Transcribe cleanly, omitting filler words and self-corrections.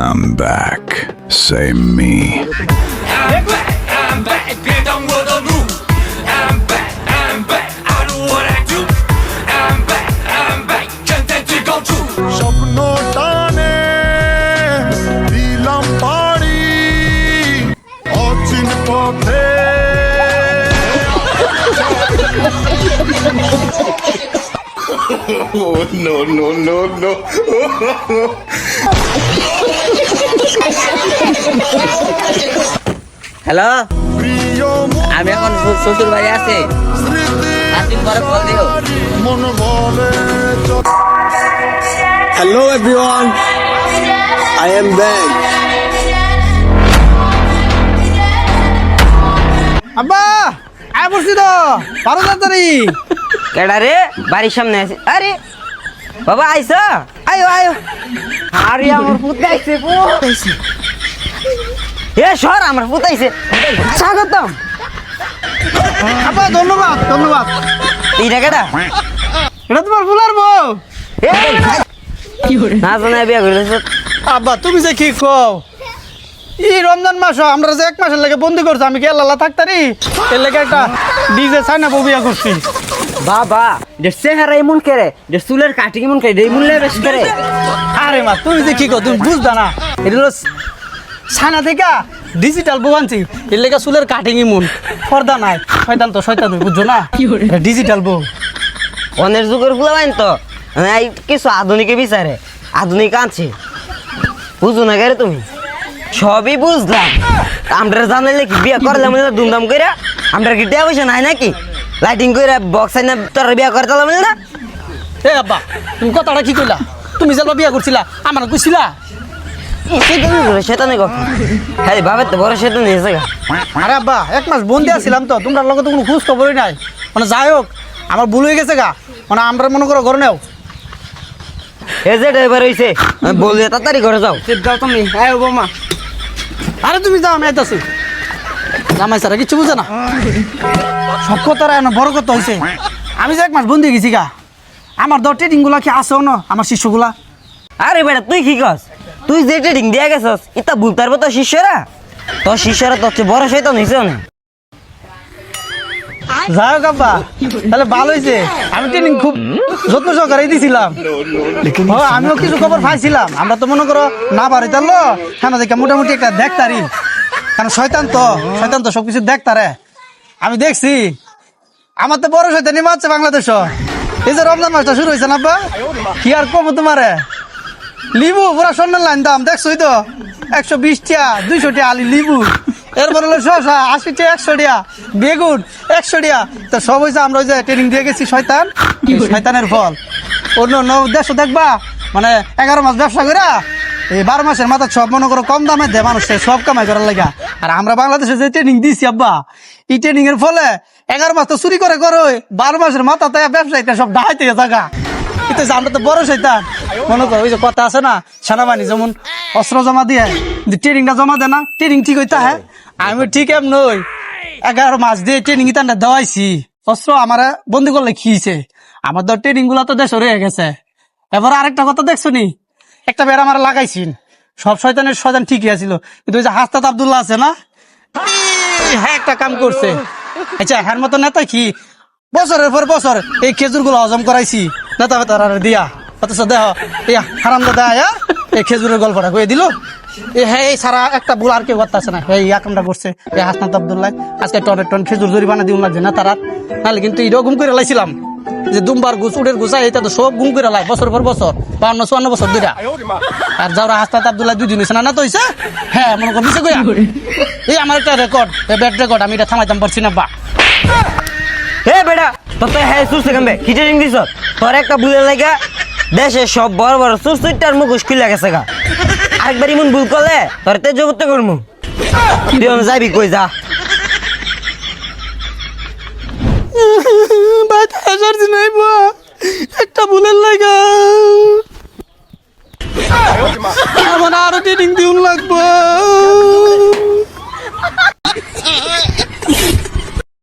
I'm back. Same me. I'm back, I'm back.别当我的奴。I'm back, I'm back. I know what I do. I'm back, I'm back. 站在最高处。 স্বপ্ন টানে দিলাম পাড়ি অচিন পথে hello প্রিয় আমি এখন শ্বশুর বাড়ি আছি স্মৃতি 7 দিন পরে কল দিও মন বলে Hello everyone, I am back. আব্বা আয় পড়ছি তো 12 তাড়াতাড়ি কেডা রে বাড়ির সামনে আছে আরে বাবা আইসা আয়ো আয়ো আরে আমার পুত আইছে এ সর আমার পুত আইছে স্বাগতম আব্বা ধন্যবাদ ধন্যবাদ এইটা কেডা এটা তোমার ফুলার বউ এ না জানা বিয়া করেছ আব্বা তুমি যে কি কও এই রমজান মাস আমরা যে 1 মাসের লাগে বন্দি করছি আমি কি আল্লাহ থাকতারি এর লাগে একটা ডিজে চাইনা বউ বিয়া করছি বাবা যে চেহারা এমন করে যে চুলের কাটি এমন করে এই মূল্যে বেশি করে আরে মা তুমি যে কি কও তুমি বুঝবা না এটা হলো ছানা থেকে ডিজিটাল বউ আনছি এর লাগে চুলের কাটিং ইমন পর্দা নাই শয়তান তো শয়তান বুঝছো না ডিজিটাল বউ অনের যুগের গুলাবাইন তো এই কিছু আধুনিকে বিচারে আধুনিক আনছে বুঝো না কেরে তুমি সবই বুঝলাম আমরা জানাইলে কি বিয়া করলাম ধুমধাম করে আমরা কি দেওয়া পয়সা নাই নাকি লাইটিং করে বক্স আইনা তোর বিয়া করে তালাম না এ আব্বা তুমি কথাটা কি কইলা তুমি যেবা বিয়া করছিলা আমার কইছিলা সেটা নেই কথা হ্যাঁ বাবা তো বড় সেটা নিয়েছে গা আরে আব্বা 1 মাস বন্দি আছিলাম তো তোমরা লগে তো কোনো খোঁজ খবরই নাই মানে যাই হোক আমার ভুল হয়ে গেছে গা মানে আমরা মনে করো ঘরে নেও এ যে ড্রাইভার হইছে বললে তাড়াতাড়ি ঘরে যাও যাও তুমি হ্যাঁ বৌমা আরে তুমি যাও আমি আইতাছি জামাই সারা কিছু বুঝে না সব কথাটা না বড় কথা হয়েছে আমি যে 1 মাস বন্দি গেছি গা আমার দ ট্রেনিং গুলা কি আছে না আমার শিষ্যগুলা আরে বেটা তুই কি কস তুই যে ট্রেডিং দিয়া গেছস এটা ভুলতে পারবো তোর শিষ্যরা তোর চেয়ে বড় শয়তান হইছে না যাই হোক আব্বা তাহলে ভালো হয়েছে আমি ট্রেনিং খুব যত্ন সহকারে দিছিলাম আমিও কিছু খবর পাইছিলাম আমরা তো মনে করো না পারি তাহলে হ্যাঁ দেখে মোটামুটি একটা দেখতারি কারণ শয়তান তো সবকিছু দেখতারে আমি দেখছি আমার তো বড় শয়তানি মারছে বাংলাদেশ এই যে রমজান মাসটা শুরু হয়েছে না আব্বা কি আর কমো তোমারে লিবু পুরা স্বর্ণের লাইন দাম দেখছোই তো 120 টাকা 200 টাকা আলি লিবু এরপর হলো শসা 80 টাকা 100 টাকা বেগুন 100 টাকা তো সব হয়েছে আমরা ওই যে ট্রেনিং দিয়ে গেছি শয়তানের ফল অন্য অন্য দেশ দেখবা মানে 11 মাস ব্যবসা করে এই 12 মাসের মাথা সব মনে করো কম দামে দেয় মানুষ সব কামাই করার লাগা আর আমরা বাংলাদেশে যে ট্রেনিং দিয়েছি আব্বা এই ট্রেনিং এর ফলে 11 মাস তো চুরি করে 12 মাসের মাথা তাই ব্যবসায়ীটা সব ডাহাইতে থাকা কিন্তু আমরা তো বড় শয়তান মনে করো ওই যে কথা আছে না সেনাবাহিনী যেমন অস্ত্র জমা দিয়ে ট্রেনিংটা জমা দেয় না ট্রেনিং ঠিক হইতা হ্যাঁ আমি ঠিক এম নই 11 মাস দিয়ে ট্রেনিং ইতানটা দেওয়াইছি অস্ত্র আমার বন্দি করলে খিয়েছে আমার তো ট্রেনিং গুলা তো দেশ রয়ে গেছে এবার আরেকটা কথা দেখছো নি একটা বেড়া আমার লাগাইছিন সব শয়তানের শয়তান ঠিকই আছিল কিন্তু ওই যে হাসতাত আব্দুল্লাহ আছে না হ্যাঁ একটা কাম করছে আচ্ছা হ্যার মতো নেতা কি বছরের পর বছর এই খেজুর গুলো হজম করাইছি নেতা বেতার দিয়া অথচ দেহ ইয়া হারাম দাদা এই খেজুরের গল্পটা কয়ে দিল হ্যাঁ এই সারা একটা বুল আর কেউ করতেছে না এই কামটা করছে এই হাসনাত আব্দুল্লাহ আজকে টন খেজুর জরিমানা দিউন লাগছে না তারা নাহলে কিন্তু এটাও গুম করে লাইছিলাম যে দুমবার গুছ উড়ের গুছা এটা তো সব গুম করে লাই বছর পর বছর 52-54 বছর দুইটা আর যারা হাসনাত আব্দুল্লাহ 2 দিন হয়েছে না তো হয়েছে হ্যাঁ মনে করছে কইয়া এই আমার একটা রেকর্ড ব্যাড রেকর্ড আমি এটা থামাইতাম পারছি না বা হে বেটা তোর তো হ্যাঁ সুস্থ কামবে কি ট্রেনিং দিছ তোর একটা ভুলের লাগা দেশে সব বড় বড় সুস্থটার মুখোশ খুলে গেছে গা আরেকবার ইমন ভুল করলে তোর তেজ করতে করবো তুই যাবি কই যা একটা ভুলের লাগা আমার আরো ট্রেনিং দিউন লাগবো